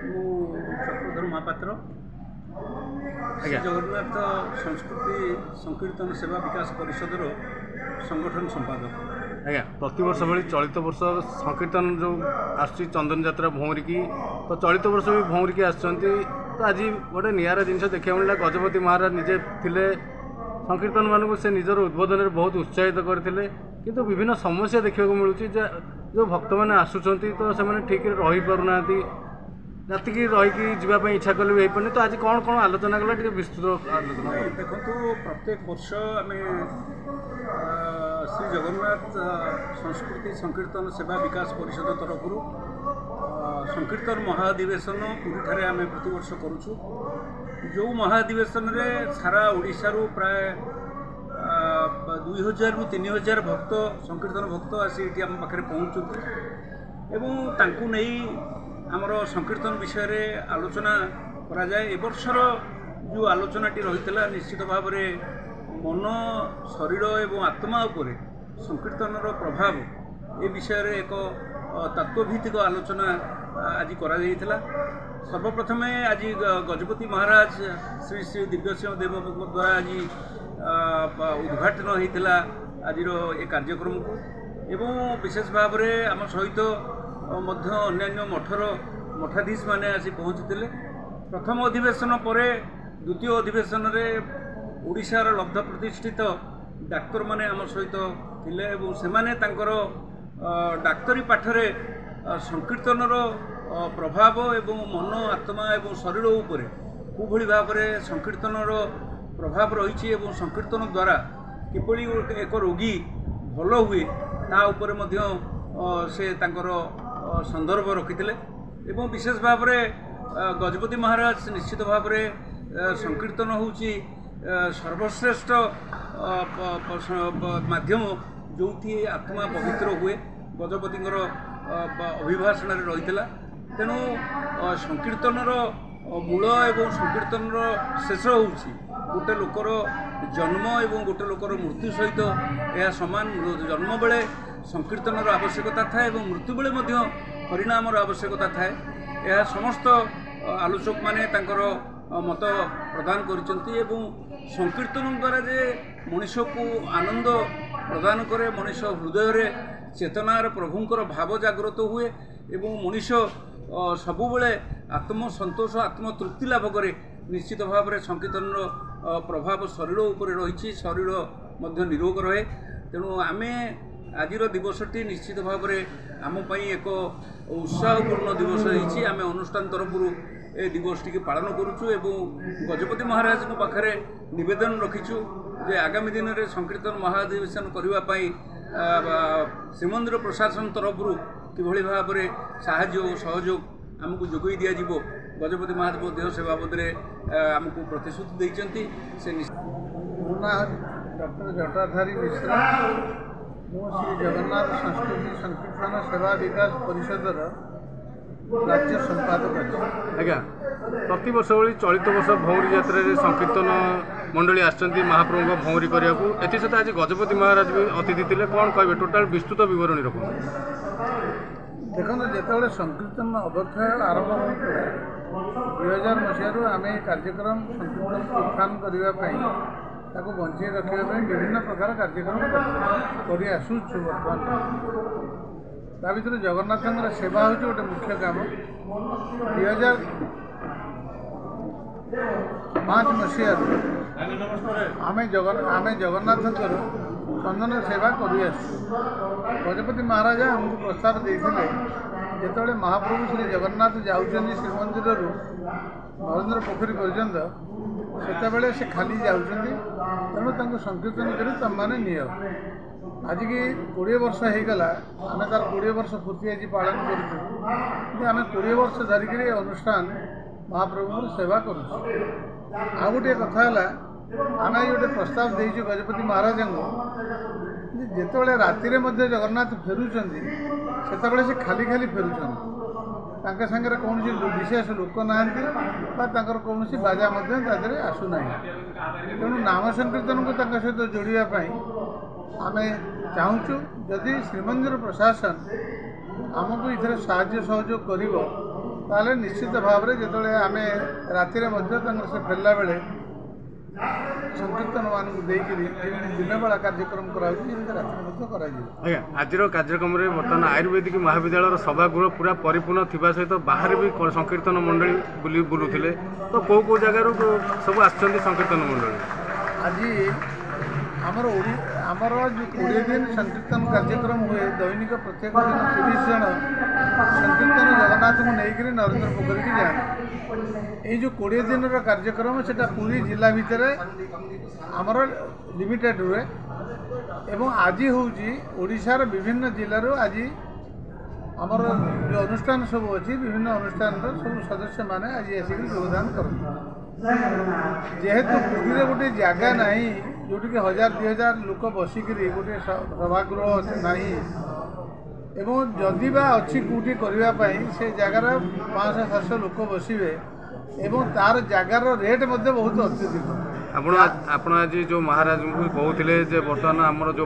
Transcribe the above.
चक्रधर महापात्र श्री जगन्नाथ संस्कृति संकीर्तन सेवा विकास परिषद संगठन संपादक। आज्ञा प्रतिवर्ष भाई चलित वर्ष संकीर्तन जो आसुची चंदन यात्रा भौंरी की तो चलित वर्ष भी भौंरी की आसुचंती तो आज गोटे निरा जिनस देखा मिलला गजपति महाराज निजे थिले संकीर्तन मानक से निजर उद्बोधन में बहुत उत्साहित करते किंतु विभिन्न समस्या देखा मिलूँ जो भक्त मैंने आसुचंती तो से ठीक रही पारना राति की रही जावाई इच्छा कले भी पारे तो आज कौन कौन आलोचना कला विस्तृत आलोचना देखो प्रत्येक वर्ष आम श्री जगन्नाथ संस्कृति संकीर्तन सेवा विकास परिषद तरफ संकीर्तन महाधिवेशन पुरी ठारे आम प्रतिवर्ष करुचु जो महाधिवेशन रे सारा ओडिशारू प्राय 2000 रु 3000 भक्त संकीर्तन भक्त आसी आम पाखे पहुँचुंट एवं तांकु नहीं आमर संकीर्तन विषय रे आलोचना करा जाए। ए वर्षर जो आलोचनाटी रही निश्चित भाव में मन शरीर एवं आत्मा उपरे संकीर्तनर प्रभाव ए विषय रे एक तत्वभित्तिक आलोचना आज करा जाइथिला। सर्वप्रथमे आज गजपति महाराज श्री श्री दिव्यसिंह देव द्वारा आज उद्घाटन होता आज ये कार्यक्रम को एवं विशेष भाव में आम सहित अन्य मठर मठाधीश माने आसी पहुँचते प्रथम अधिवेशन पर द्वितीय अधिवेशन में ओडिशार लब्ध प्रतिष्ठित डाक्तर माने आम सहित थिले एवं सेमाने तांकर डाक्तरी पाठरे संकीर्तनर प्रभाव एवं मन आत्मा एवं शरीर उपरे कुभली भाव में संकीर्तनर प्रभाव रही एवं संकीर्तन द्वारा किपरि एक रोगी भल हुए ता उपरे मध्य से तांकर संदर्भ रखिथिले एवं विशेष भाव में गजपति महाराज निश्चित भाव में संकीर्तन होउची सर्वश्रेष्ठ माध्यम जो आत्मा पवित्र हुए गजपतिंकर अभिभाषण रही तेणु संकीर्तनर मूल एवं संकीर्तनर शेष होउची गोटे लोकर जन्म एवं गोटे लोकर मृत्यु सहित यह सामान जन्म बेले संकीर्तनर आवश्यकता थाए एवं मृत्यु बेले मध्य हरिनामर आवश्यकता थाए। यह समस्त आलोचक माने तांकर मत प्रदान करिसेंती एवं संकीर्तन द्वारा जे मनुष्य को आनंद प्रदान करे मनुष्य हृदय रे चेतनार प्रभुंकर भाव जागृत हुए एवं मनुष्य सबुबले आत्म संतोष आत्म तृप्ति लाभ करे निश्चित भाव में संकीर्तन प्रभाव शरीर उपर रही शरीर मध्य निरोग रहे। तेणु आमे आज दिवसटी निश्चित भाव में आमपाई एक उत्साहपूर्ण दिवस होती आम अनुष्ठान तरफ ए दिवस टी पालन करुचु एवं गजपति महाराज को पाखे निवेदन रखीचु जे आगामी दिन में संकीर्तन महाधिवेशन करने श्रीमंदिर प्रशासन तरफ किभली भाव में साहाय्य और सहयोग आमको जोगई दि जाव गजपति महादेव देह से बाबद आमको प्रतिश्रुति देइचंती से डॉक्टर जटाधारी मिश्रा मु श्री जगन्नाथ संस्कृति संकीर्तन सेवा विकास परिषद राज्य संपादक अच्छे। आज्ञा प्रति वर्ष भाई चलित वर्ष भौरी यात्रा संकीर्तन मंडली आसचंती महाप्रभु भौरी करने को एसत आज गजपति महाराज भी अतिथि थे कौन कहे टोटाल विस्तृत बरणी रख देखो जो संकीर्तन अवक्षय आरंभ होता 2000 मसीह आम कार्यक्रम संकीर्तन को उत्थान करने बंचे रखा विभिन्न प्रकार कार्यक्रम कर आसुचु बर्तमान ता भर जगन्नाथ सेवा हूँ गोटे मुख्य काम 2005 मसीह आम जगन्नाथ चंदन सेवा कर गजपति महाराज आमको प्रस्ताव देते जिते महाप्रभु श्री जगन्नाथ जाऊँच श्रीमंदिर नरेंद्र पोखरी पर्यंत से से खाली जाऊँच तेणु संकीर्तन कर तुम मैंने नि आज की 20 वर्ष होगला आम तार 20 वर्ष पूर्ति आज पालन करें 20 वर्ष धरिक अनुष्ठान महाप्रभु सेवा कर गोटे कथा आम गोटे प्रस्ताव देचु गजपति महाराज को जिते राति जगन्नाथ फेरुंट से खाली खाली फेरुंट सागर कौन विशेष लोक ना कौन बाजा आसूना तेणु नाम संकीर्तन को सहित जोड़ापी आम चाहूँ जदि श्रीमंदिर प्रशासन आमको ये साहाय्य सहयोग कर ताहले निश्चित भाव में जो आम राति से फेरला बेले संकीर्तन मान दिन बेला कार्यक्रम करा आज कार्यक्रम में बर्तमान आयुर्वेदिक महाविद्यालय सभागृह पूरा परिपूर्ण थिबा सहित बाहर भी संकीर्तन मंडली बुलूले तो कौ कौ जगार सब आसछन्ती संकीर्तन मंडली आज आमर जो 20 दिन संकीर्तन कार्यक्रम हुए दैनिक प्रत्येक दिन 30 जन संकीर्तन जगन्नाथ को लेकर नरेंद्र पोखरी की जाए ये जो 20 दिन कार्यक्रम से पूरी जिला भितर आमर लिमिटेड हुए एवं आज हूँ ओडिशार विभिन्न जिलूर आज आमर जो अनुष्ठान सब अच्छी विभिन्न अनुष्ठान सब सदस्य मैंने आज आसिक योगदान कर जेहेतु पुरी गोटे जगह ना जोटि 1000-2000 लोक बसिक गोटे सभागृह ना एवं जदि बा अच्छी कौटी करने से जगार 500-700 लोक बसवे एवं तार जगार रेट बहुत अत्यधिक। आप आज जो महाराज को कहते बर्तमान आमर जो